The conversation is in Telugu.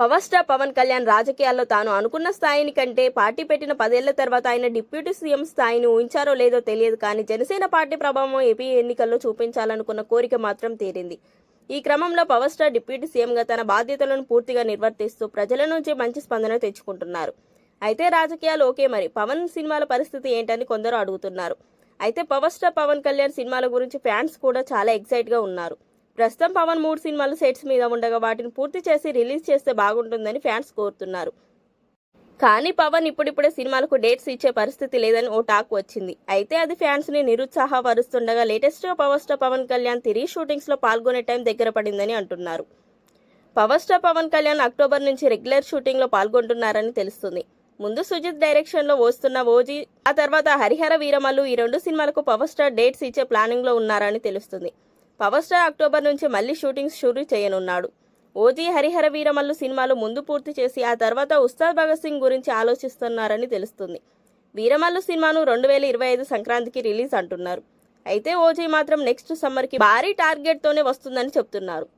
పవర్ స్టార్ పవన్ కళ్యాణ్ రాజకీయాల్లో తాను అనుకున్న స్థాయిని కంటే పార్టీ పెట్టిన 10 ఏళ్ల తర్వాత ఆయన డిప్యూటీ సీఎం స్థాయిని ఊహించారో లేదో తెలియదు కానీ జనసేన పార్టీ ప్రభావం ఏపీ ఎన్నికల్లో చూపించాలనుకున్న కోరిక మాత్రం తీరింది. ఈ క్రమంలో పవర్ స్టార్ డిప్యూటీ సీఎంగా తన బాధ్యతలను పూర్తిగా నిర్వర్తిస్తూ ప్రజల నుంచి మంచి స్పందన తెచ్చుకుంటున్నారు. అయితే రాజకీయాలు ఓకే, మరి పవన్ సినిమాల పరిస్థితి ఏంటని కొందరు అడుగుతున్నారు. అయితే పవర్ స్టార్ పవన్ కళ్యాణ్ సినిమాల గురించి ఫ్యాన్స్ కూడా చాలా ఎక్సైట్ గా ఉన్నారు. ప్రస్తుతం పవన్ 3 సినిమాలు సెట్స్ మీద ఉండగా వాటిని పూర్తి చేసి రిలీజ్ చేస్తే బాగుంటుందని ఫ్యాన్స్ కోరుతున్నారు. కానీ పవన్ ఇప్పుడిప్పుడే సినిమాలకు డేట్స్ ఇచ్చే పరిస్థితి లేదని ఓ టాక్ వచ్చింది. అయితే అది ఫ్యాన్స్ ని నిరుత్సాహపరుస్తుండగా లేటెస్ట్ గా పవర్ స్టార్ పవన్ కళ్యాణ్ తిరిగి షూటింగ్స్ లో పాల్గొనే టైం దగ్గర పడిందని అంటున్నారు. Power star Pawan Kalyan October నుంచి రెగ్యులర్ షూటింగ్ లో పాల్గొంటున్నారని తెలుస్తుంది. ముందు సుజిత్ డైరెక్షన్ లో వస్తున్న ఓజీ, ఆ తర్వాత హరిహర వీరమల్లు, ఈ 2 సినిమాలకు పవర్ స్టార్ డేట్స్ ఇచ్చే ప్లానింగ్ లో ఉన్నారని తెలుస్తుంది. పవర్ స్టార్ అక్టోబర్ నుంచి మళ్లీ షూటింగ్స్ షురూ చేయనున్నాడు. ఓజీ, హరిహర వీరమల్లు సినిమాలు ముందు పూర్తి చేసి ఆ తర్వాత ఉస్తాద్ భగత్ సింగ్ గురించి ఆలోచిస్తున్నారని తెలుస్తుంది. వీరమల్లు సినిమాను 2025 సంక్రాంతికి రిలీజ్ అంటున్నారు. అయితే ఓజీ మాత్రం నెక్స్ట్ సమ్మర్ కి భారీ టార్గెట్ తోనే వస్తుందని చెప్తున్నారు.